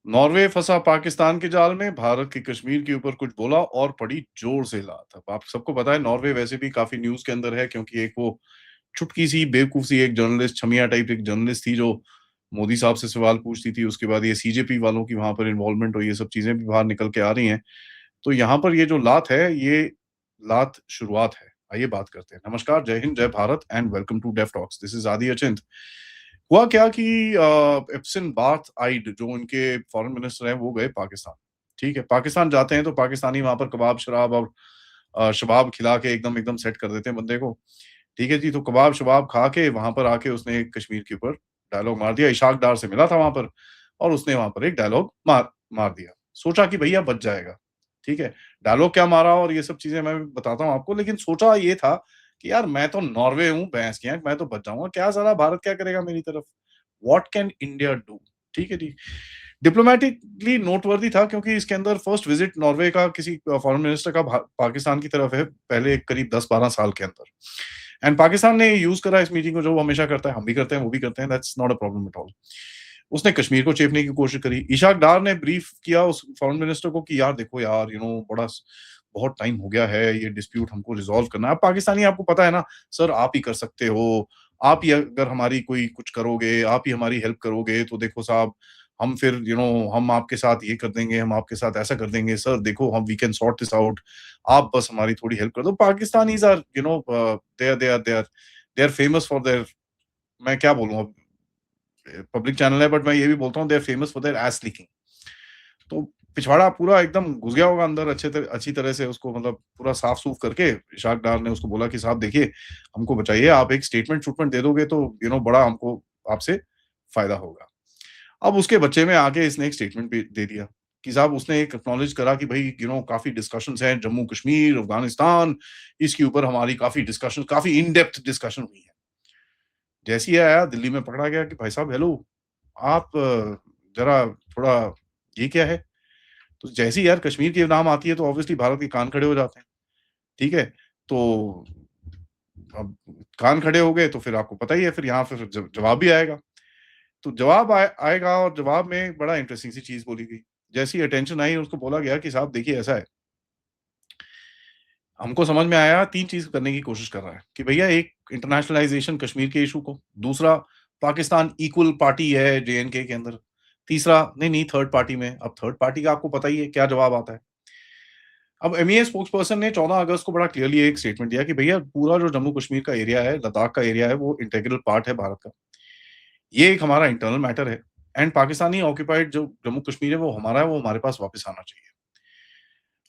Norway फंसा पाकिस्तान के जाल में, भारत के कश्मीर के ऊपर कुछ बोला और पड़ी जोर से लात। अब आप सबको पता है नॉर्वे वैसे भी काफ़ी न्यूज़ के अंदर है क्योंकि एक वो चुटकी-सी बेवकूफ-सी एक जर्नलिस्ट छमिया टाइप एक जर्नलिस्ट थी जो मोदी साहब से सवाल पूछती थी। उसके बाद ये सीजेपी वालों की वहाँ पर इन्वॉल्वमेंट और ये सब चीज़ें भी बाहर निकल के आ रही हैं। तो यहाँ पर ये जो लात है, ये लात शुरुआत है। आइए बात करते हैं। नमस्कार, जय हिंद, जय Bharat and welcome to deaf talks. This is Adi Achint. हुआ क्या कि एप्सिन बाथ आइड जो उनके फॉरेन मिनिस्टर हैं वो गए पाकिस्तान। ठीक है, पाकिस्तान जाते हैं तो पाकिस्तानी वहाँ पर कबाब, शराब और शबाब खिला के एकदम एकदम सेट कर देते हैं बंदे को। ठीक है जी, तो कबाब-शबाब खा के वहाँ पर आके उसने कश्मीर के ऊपर डायलॉग मार दिया। इशाक डार से मिला था वहाँ पर और उसने वहाँ पर एक डायलॉग मार मार दिया। सोचा कि भैया बच जाएगा। ठीक है, डायलॉग क्या मारा और ये सब चीज़ें मैं बताता हूँ आपको, लेकिन सोचा ये था कि यार मैं तो नॉर्वे हूँ, भैंस की आँख, मैं तो बच जाऊँगा। क्या साला भारत क्या करेगा मेरी तरफ? What can India do? ठीक है जी। डिप्लोमैटिकली नोटवर्दी था क्योंकि इसके अंदर फर्स्ट विजिट नॉर्वे का किसी फॉरेन मिनिस्टर का पाकिस्तान की तरफ है, पहले करीब 10-12 साल के अंदर। एंड पाकिस्तान ने यूज़ करा इस मीटिंग को, जो वो हमेशा करता है, हम भी करते हैं, वो भी करते हैं, that's not a problem at all. उसने कश्मीर को चेपने की कोशिश करी। इशाक डार ने ब्रीफ किया उस फॉरेन मिनिस्टर को कि यार देखो यार, बहुत टाइम हो गया है, ये डिस्प्यूट हमको रिज़ॉल्व करना है। अब पाकिस्तानी आपको पता है ना, सर आप ही कर सकते हो, आप ही अगर हमारी कोई कुछ करोगे, आप ही हमारी हेल्प करोगे, तो देखो साहब, हम फिर हम आपके साथ ये कर देंगे, हम आपके साथ ऐसा कर देंगे, सर देखो हम we can sort this out, आप बस हमारी थोड़ी हेल्प कर दो। Pakistanis are they are famous for their, मैं क्या बोलूँ अब, पब्लिक चैनल है बट मैं ये भी बोलता हूँ, they are famous for their ass licking. तो पिछवाड़ा पूरा एकदम घुस गया होगा अंदर अच्छी तरह से, उसको मतलब पूरा साफ-सूफ करके इशाक डार ने उसको बोला कि साहब देखिए, हमको बचाइए, आप एक स्टेटमेंट दे दोगे तो बड़ा हमको आपसे फ़ायदा होगा। अब उसके बच्चे में आके इसने एक स्टेटमेंट भी दे दिया कि साहब, उसने एक एक्नॉलेज करा कि भई काफ़ी डिस्कशंस हैं, जम्मू-कश्मीर, अफ़गानिस्तान, इसके ऊपर हमारी काफ़ी इन डेप्थ डिस्कशन हुई है। जैसे ही आया दिल्ली में पकड़ा गया कि भाई साहब हेलो, आप ज़रा थोड़ा, ये क्या है? तो जैसे ही यार कश्मीर की नाम आती है तो ऑब्वियसली भारत के कान खड़े हो जाते हैं, ठीक है? तो अब कान खड़े हो गए तो फिर आपको पता ही है, फिर यहाँ फिर जवाब भी आएगा। तो जवाब आएगा और जवाब में बड़ा इंटरेस्टिंग सी चीज़ बोली गई। जैसे ही अटेंशन आई, उसको बोला गया कि साहब देखिए ऐसा है, हमको समझ में आया 3 चीज़ करने की कोशिश कर रहा है कि भैया एक इंटरनेशनलाइज़ेशन कश्मीर के इश्यू को, दूसरा पाकिस्तान इक्वल पार्टी है जेएनके के अंदर, तीसरा नहीं थर्ड पार्टी में। अब थर्ड पार्टी का आपको पता ही है क्या जवाब आता है। अब एमईए स्पोक्सपर्सन ने 14 अगस्त को बड़ा क्लियरली एक स्टेटमेंट दिया कि भैया पूरा जो जम्मू कश्मीर का एरिया है, लद्दाख का एरिया है, वो इंटीग्रल पार्ट है भारत का। ये एक हमारा इंटरनल मैटर है एंड पाकिस्तानी ऑक्यूपाइड जो जम्मू कश्मीर है वो हमारा है, वो हमारे पास वापस आना चाहिए।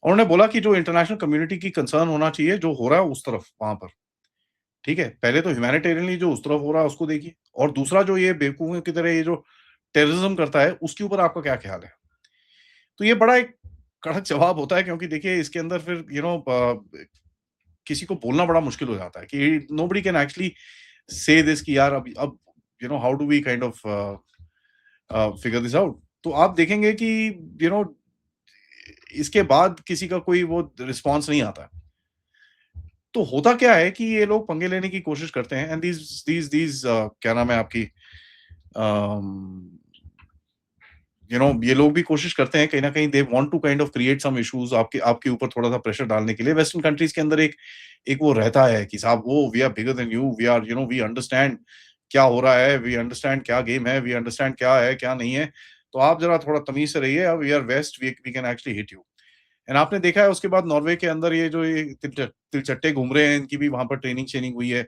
और उन्होंने बोला कि जो इंटरनेशनल कम्युनिटी की कंसर्न होना चाहिए, जो हो रहा है उस तरफ वहाँ पर, ठीक है? पहले तो ह्यूमैनिटेरियनली जो उस तरफ हो रहा है उसको देखिए, और दूसरा जो ये बेवकूफों की तरह ये जो टेररिज्म करता है, उसके ऊपर आपका क्या ख्याल है? तो ये बड़ा एक कड़क जवाब होता है क्योंकि देखिए इसके अंदर फिर किसी को बोलना बड़ा मुश्किल हो जाता है कि nobody can actually say this कि यार अब how do we kind of figure this out. तो आप देखेंगे कि यू नो इसके बाद किसी का कोई वो रिस्पॉन्स नहीं आता है। तो होता क्या है कि ये लोग पंगे लेने की कोशिश करते हैं एंड दीज़ दीज़ दीज़ क्या नाम है आपकी, अम, ये लोग भी कोशिश करते हैं कहीं न कहीं, they want to kind of create some issues आपके आपके ऊपर थोड़ा-सा प्रेशर डालने के लिए। वेस्टर्न कंट्रीज़ के अंदर एक एक वो रहता है कि साहब वो we are bigger than you, we are we understand क्या हो रहा है, वी अंडरस्टैंड क्या गेम है, वी अंडरस्टैंड क्या है, क्या नहीं है। तो आप ज़रा थोड़ा तमीज़ से रहिए, we are west, we can actually hit you. And आपने देखा है उसके बाद नॉर्वे के अंदर ये जो ये तिलचट्टे घूम रहे हैं, इनकी भी वहाँ पर ट्रेनिंग-शेनिंग हुई है।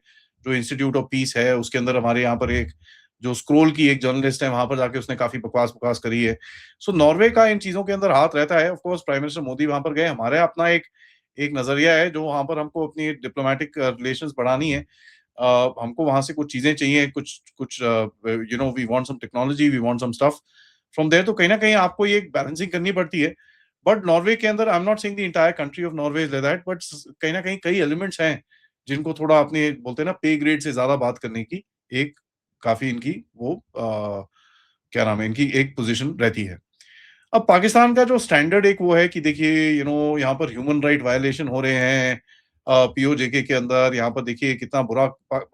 जो इंस्टीट्यूट ऑफ पीस है, उसके अंदर हमारे यहाँ पर एक जो स्क्रोल की एक जर्नलिस्ट है, वहाँ पर जाके उसने काफ़ी बकवास-वकवास करी है। सो नॉर्वे का इन चीज़ों के अंदर हाथ रहता है। Of course prime minister Modi वहाँ पर गए, हमारा अपना एक एक नज़रिया है जो वहाँ पर हमको अपनी डिप्लोमैटिक रिलेशंस बढ़ानी है। हमको वहाँ से कुछ चीज़ें चाहिए, कुछ कुछ we want some technology, we want some stuff from there. तो कहीं न कहीं आपको ये एक बैलेंसिंग करनी पड़ती है। बट नॉर्वे के अंदर I am not saying the entire country of Norway is like that, but कहीं न कहीं कई एलिमेंट्स हैं, जिनको थोड़ा अपने बोलते हैं ना पे ग्रेड से ज़्यादा बात करने की एक काफ़ी इनकी वो क्या नाम है, इनकी एक पोज़ीशन रहती है। अब पाकिस्तान का जो स्टैंडर्ड एक वो है कि देखिए यहाँ पर ह्यूमन राइट वायलेशन हो रहे हैं, पीओजेके के अंदर, यहाँ पर देखिए कितना बुरा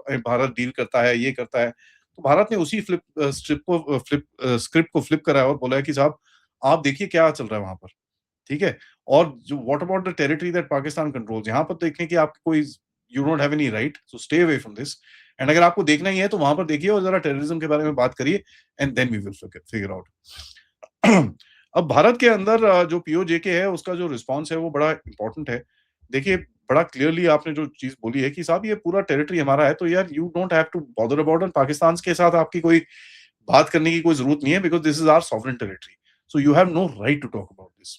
भारत डील करता है, ये करता है। तो भारत ने उसी स्क्रिप्ट को फ्लिप करा है और बोला है कि साहब आप देखिए क्या चल रहा है वहाँ पर, ठीक है? और जो what about the territory that Pakistan controls, यहाँ पर देखें कि आपको कोई you don't have any right, so stay away from this. And अगर आपको देखना ही है तो वहाँ पर देखिए और ज़रा टेररिज्म के बारे में बात करिए and then we will figure out. अब भारत के अंदर जो पीओजेके है उसका जो रिस्पॉन्स है वो बड़ा इम्पोर्टेंट है। देखिए, बड़ा क्लियरली आपने जो चीज़ बोली है कि साहब ये पूरा टेरिटरी हमारा है, तो यार you don't have to bother about and Pakistan के साथ आपकी कोई बात करने की कोई ज़रूरत नहीं है because this is our sovereign territory. So you have no right to talk about this.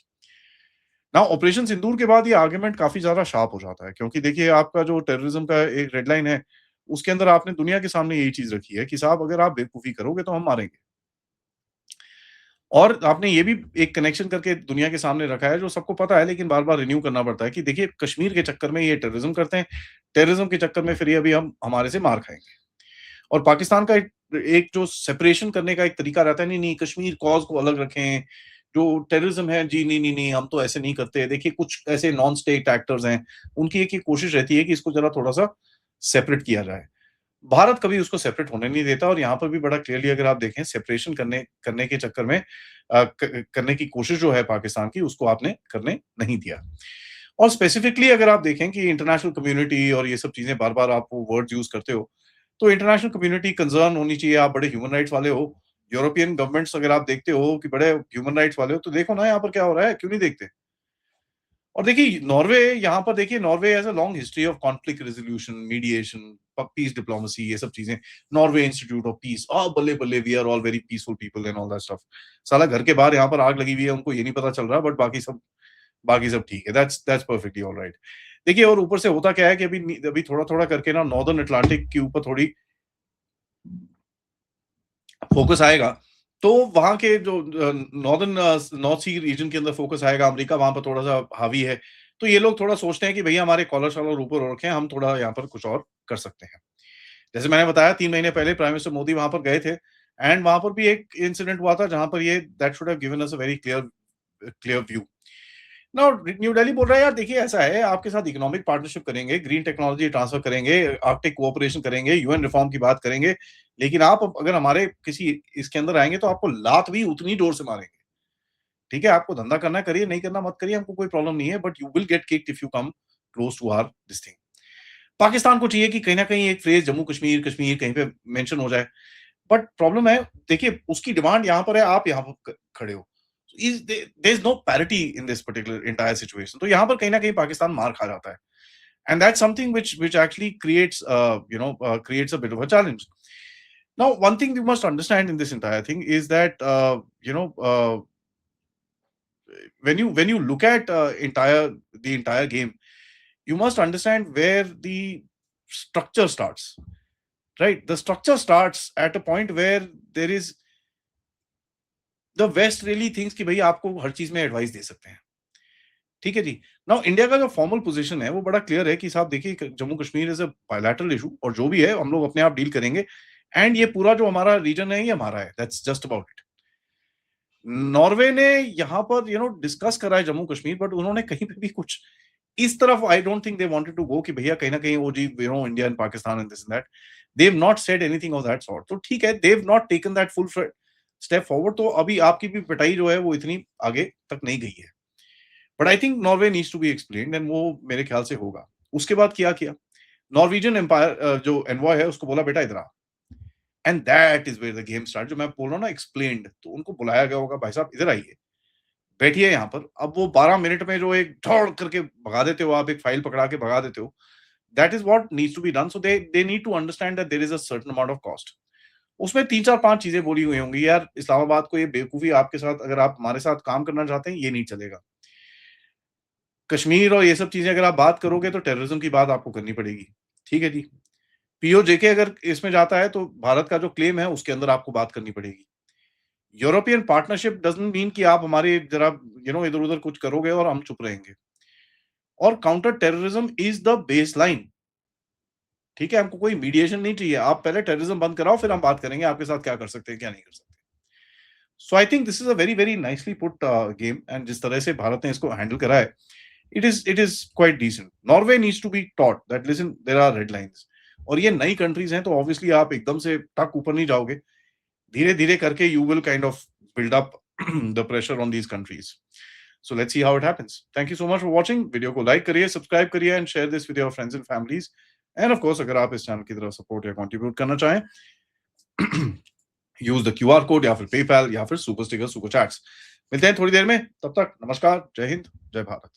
Now operation Sindoor के बाद ये आर्गुमेंट काफ़ी ज़्यादा शार्प हो जाता है क्योंकि देखिए आपका जो टेररिज्म का एक रेड लाइन है, उसके अंदर आपने दुनिया के सामने यही चीज़ रखी है कि साहब अगर आप बेवकूफ़ी करोगे तो हम मारेंगे। और आपने ये भी एक कनेक्शन करके दुनिया के सामने रखा है जो सबको पता है लेकिन बार-बार रिन्यू करना पड़ता है कि देखिए कश्मीर के चक्कर में ये टेररिज्म करते हैं, टेररिज्म के चक्कर में फिर ये अभी हम हमारे से मार खाएँगे। और पाकिस्तान का एक एक जो सेपरेशन करने का एक तरीका रहता है, नहीं, नहीं कश्मीर कॉज़ को अलग रखें, जो टेररिज्म है जी नहीं, नहीं, नहीं हम तो ऐसे नहीं करते। देखिए कुछ ऐसे नॉन स्टेट एक्टर्स हैं, उनकी एक ही कोशिश रहती है कि इसको ज़रा थोड़ा-सा सेपरेट किया जाए। भारत कभी उसको सेपरेट होने नहीं देता और यहाँ पर भी बड़ा क्लियरली अगर आप देखें सेपरेशन करने करने के चक्कर में करने की कोशिश जो है पाकिस्तान की उसको आपने करने नहीं दिया। और स्पेसिफिकली अगर आप देखें कि इंटरनेशनल कम्युनिटी और ये सब चीज़ें बार-बार आप वो वर्ड्स यूज़ करते हो, तो इंटरनेशनल कम्युनिटी कंसर्न होनी चाहिए, आप बड़े ह्यूमन राइट्स वाले हो। यूरोपियन गवर्नमेंट्स अगर आप देखते हो कि बड़े ह्यूमन राइट्स वाले हो, तो देखो ना यहाँ पर क्या हो रहा है, क्यों नहीं देखते? और देखिए नॉर्वे यहाँ पर देखिए Norway has a long history of conflict resolution, mediation, peace diplomacy ये सब चीज़ें। नॉर्वे इंस्टीट्यूट ऑफ पीस, बल्ले-बल्ले we are all very peaceful people and all that stuff. साला घर के बाहर यहाँ पर आग लगी हुई है, उनको ये नहीं पता चल रहा बट बाकी सब ठीक है। That's perfectly alright. देखिए और ऊपर से होता क्या है कि अभी थोड़ा-थोड़ा करके ना नॉर्दर्न अटलांटिक के ऊपर थोड़ी फोकस आएगा, तो वहाँ के जो नॉर्थ सी रीजन के अंदर फोकस आएगा, अमेरिका वहाँ पर थोड़ा-सा हावी है। तो ये लोग थोड़ा सोचते हैं कि भैया हमारे कॉलर-शॉलर ऊपर हो रखे हैं, हम थोड़ा यहाँ पर कुछ और कर सकते हैं। जैसे मैंने बताया 3 महीने पहले प्राइम मिनिस्टर मोदी वहाँ पर गए थे एंड वहाँ पर भी एक इंसिडेंट हुआ था जहाँ पर ये that should have given us a very clear clear view. Now new Delhi बोल रहा है यार देखिए ऐसा है आपके साथ इकोनॉमिक पार्टनरशिप करेंगे, ग्रीन टेक्नोलॉजी ट्रांसफर करेंगे, आर्कटिक कोऑपरेशन करेंगे, यूएन रिफॉर्म की बात करेंगे, लेकिन आप अगर हमारे किसी इसके अंदर आएँगे तो आपको लात भी उतनी जोर से मारेंगे। ठीक है? आपको धंधा करना है करिए, नहीं करना मत करिए, हमको कोई प्रॉब्लम नहीं है but you will get kicked if you come close to our this thing. Pakistan को चाहिए कि कहीं न कहीं एक फ्रेज़ जम्मू कश्मीर, कश्मीर कहीं पे मेंशन हो जाए। बट प्रॉब्लम है देखिए उसकी डिमांड यहाँ पर है, आप यहाँ पर खड़े हो। There is no parity in this particular entire situation तो यहाँ पर कहीं न कहीं पाकिस्तान मार खा जाता है। And that's something which actually creates creates a bit of a challenge. Now one thing you must understand in this entire thing is that when you look at the entire game, you must understand where the structure starts. Right? The structure starts at a point where there is the west really thinks कि भई आपको हर चीज़ में advice दे सकते हैं। ठीक है जी। Now India का जो फॉर्मल पोज़ीशन है वो बड़ा क्लियर है कि साहब देखिए Jammu Kashmir is a bilateral issue और जो भी है हम लोग अपने आप डील करेंगे एंड ये पूरा जो हमारा रीजन है ये हमारा है। That's just about it. Norway ने यहाँ पर डिस्कस करा है जम्मू कश्मीर बट उन्होंने कहीं पे भी कुछ इस तरफ I don't think they wanted to go कि भैया कहीं न कहीं वो जी India and Pakistan and this and that. They have not said anything of that sort. तो ठीक है, they have not taken that full step forward तो अभी आपकी भी पिटाई जो है वो इतनी आगे तक नहीं गई है। But I think Norway needs to be explained and वो मेरे ख्याल से होगा। उसके बाद क्या किया? नॉर्वेजियन एम्पायर जो एनवॉय है उसको बोला बेटा इधर आ। And that is where the game start जो मैं बोल रहा हूँ ना एक्सप्लेन्ड तो उनको बुलाया गया होगा भाई साहब इधर आइए, बैठिए यहाँ पर। अब वो 12 मिनट में जो एक धौड़ करके भगा देते हो आप, एक फाइल पकड़ा के भगा देते हो। That is what needs to be done so they need to understand that there is a certain amount of cost. उसमें 3 4 5 चीज़ें बोली हुई होंगी, यार इस्लामाबाद को ये बेवकूफ़ी आपके साथ अगर आप हमारे साथ काम करना चाहते हैं, ये नहीं चलेगा। कश्मीर और ये सब चीज़ें अगर आप बात करोगे तो टेररिज्म की बात आपको करनी पड़ेगी। ठीक है जी। पीओजेके अगर इसमें जाता है तो भारत का जो क्लेम है उसके अंदर आपको बात करनी पड़ेगी। यूरोपियन पार्टनरशिप डज़न्ट मीन कि आप हमारे ज़रा इधर-उधर कुछ करोगे और हम चुप रहेंगे। और counter terrorism is the baseline. ठीक है? हमको कोई मीडिएशन नहीं चाहिए। आप पहले टेररिज्म बंद कराओ फिर हम बात करेंगे आपके साथ क्या कर सकते हैं, क्या नहीं कर सकते। So I think this is a very, very nicely put game and जिस तरह से भारत ने इसको हैंडल करा है, it is quite decent. Norway needs to be taught that listen there are red lines और ये नई कंट्रीज़ हैं तो ऑब्वियसली आप एकदम से टक ऊपर नहीं जाओगे। धीरे-धीरे करके you will kind of build up the pressure on these countries. So let's see how it happens. Thank you so much for watching. Video को लाइक करिए, सब्सक्राइब करिए and share this with your friends and families. End of course अगर आप इस channel की तरफ support या contribute करना चाहें, यूज द क्यूआर कोड या फिर पेपैल या फिर सुपर स्टिकर, सुपर चैट्स. मिलते हैं थोड़ी देर में. तब तक नमस्कार, जय हिंद, जय भारत.